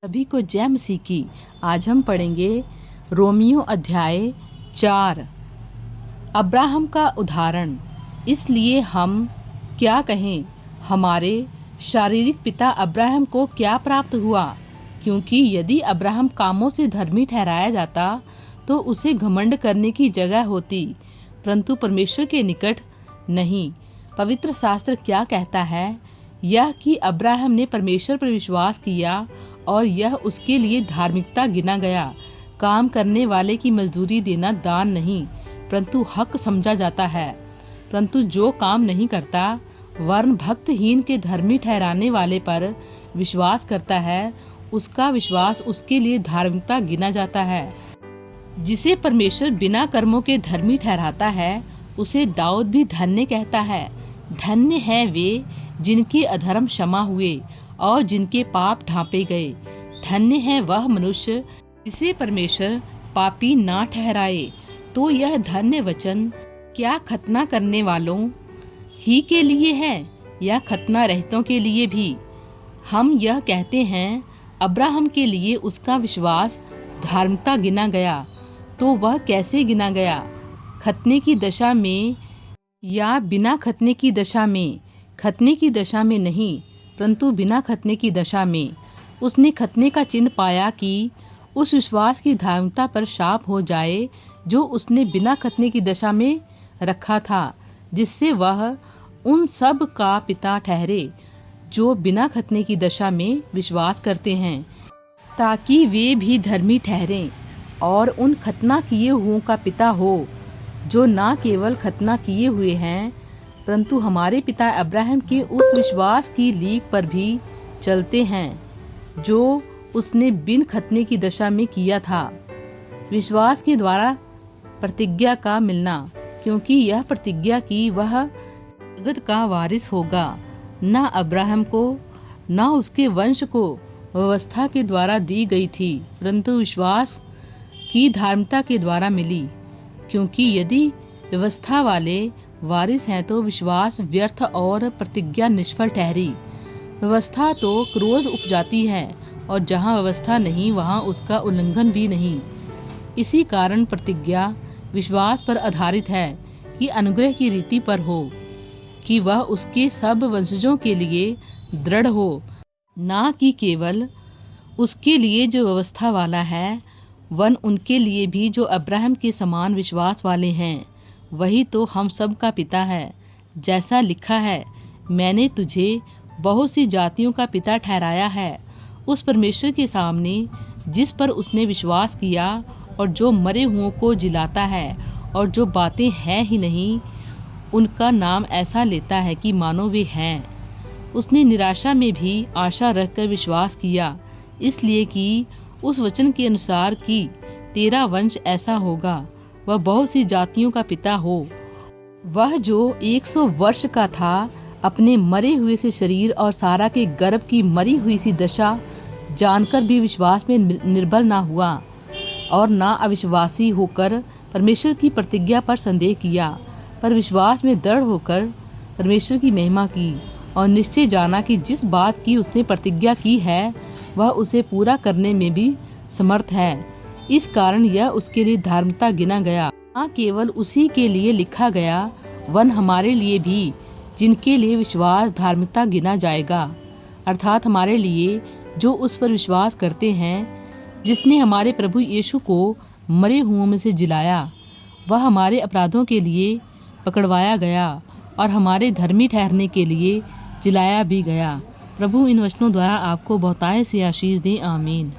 सभी को जय मसीह की। आज हम पढ़ेंगे रोमियो अध्याय 4। अब्राहम का उदाहरण। इसलिए हम क्या कहें, हमारे शारीरिक पिता अब्राहम को क्या प्राप्त हुआ? क्योंकि यदि अब्राहम कामों से धर्मी ठहराया जाता तो उसे घमंड करने की जगह होती, परंतु परमेश्वर के निकट नहीं। पवित्र शास्त्र क्या कहता है? यह कि अब्राहम ने परमेश्वर पर विश्वास किया और यह उसके लिए धार्मिकता गिना गया। काम करने वाले की मजदूरी देना दान नहीं, परंतु हक समझा जाता है। परंतु जो काम नहीं करता वरन भक्तहीन के धर्मी ठहराने वाले पर विश्वास करता है, उसका विश्वास उसके लिए धार्मिकता गिना जाता है। जिसे परमेश्वर बिना कर्मों के धर्मी ठहराता है, उसे दाऊद भी धन्य कहता है। धन्य है वे जिनके अधर्म क्षमा हुए और जिनके पाप ढांपे गए। धन्य है वह मनुष्य जिसे परमेश्वर पापी ना ठहराए। तो यह धन्य वचन क्या खतना करने वालों ही के लिए है या खतना रहितों के लिए भी? हम यह कहते हैं, अब्राहम के लिए उसका विश्वास धार्मिकता गिना गया। तो वह कैसे गिना गया? खतने की दशा में या बिना खतने की दशा में? खतने की दशा में नहीं, परंतु बिना खतने की दशा में। उसने खतने का चिन्ह पाया कि उस विश्वास की धार्मिकता पर शाप हो जाए जो उसने बिना खतने की दशा में रखा था, जिससे वह उन सब का पिता ठहरे जो बिना खतने की दशा में विश्वास करते हैं, ताकि वे भी धर्मी ठहरें और उन खतना किए हुओं का पिता हो जो ना केवल खतना किए हुए हैं, परंतु हमारे पिता अब्राहम के उस विश्वास की लीक पर भी चलते हैं जो उसने बिन खतने की दशा में किया था। विश्वास के द्वारा प्रतिज्ञा का मिलना, क्योंकि यह प्रतिज्ञा की वह जगत का वारिस होगा। न अब्राहम को न उसके वंश को व्यवस्था के द्वारा दी गई थी, परंतु विश्वास की धार्मिकता के द्वारा मिली। क्योंकि यदि व्यवस्था वाले वारिस हैं तो विश्वास व्यर्थ और प्रतिज्ञा निष्फल ठहरी। व्यवस्था तो क्रोध उपजाती है और जहाँ व्यवस्था नहीं वहाँ उसका उल्लंघन भी नहीं। इसी कारण प्रतिज्ञा विश्वास पर आधारित है कि अनुग्रह की रीति पर हो, कि वह उसके सब वंशजों के लिए दृढ़ हो, ना कि केवल उसके लिए जो व्यवस्था वाला है, वन उनके लिए भी जो अब्राहम के समान विश्वास वाले हैं। वही तो हम सब का पिता है। जैसा लिखा है, मैंने तुझे बहुत सी जातियों का पिता ठहराया है। उस परमेश्वर के सामने जिस पर उसने विश्वास किया और जो मरे हुओं को जिलाता है और जो बातें हैं ही नहीं उनका नाम ऐसा लेता है कि मानो वे हैं। उसने निराशा में भी आशा रखकर विश्वास किया, इसलिए कि उस वचन के अनुसार कि तेरा वंश ऐसा होगा, वह बहुत सी जातियों का पिता हो। वह जो 100 वर्ष का था, अपने मरे हुए से शरीर और सारा के गर्भ की मरी हुई सी दशा जानकर भी विश्वास में निर्बल ना हुआ और ना अविश्वासी होकर परमेश्वर की प्रतिज्ञा पर संदेह किया, पर विश्वास में दृढ़ होकर परमेश्वर की महिमा की और निश्चय जाना कि जिस बात की उसने प्रतिज्ञा की है वह उसे पूरा करने में भी समर्थ है। इस कारण यह उसके लिए धार्मिकता गिना गया। न केवल उसी के लिए लिखा गया, वन हमारे लिए भी जिनके लिए विश्वास धार्मिकता गिना जाएगा, अर्थात हमारे लिए जो उस पर विश्वास करते हैं जिसने हमारे प्रभु यीशु को मरे हुओं में से जिलाया। वह हमारे अपराधों के लिए पकड़वाया गया और हमारे धर्मी ठहरने के लिए जिलाया भी गया। प्रभु इन वचनों द्वारा आपको बहुतायत से आशीष दे। आमीन।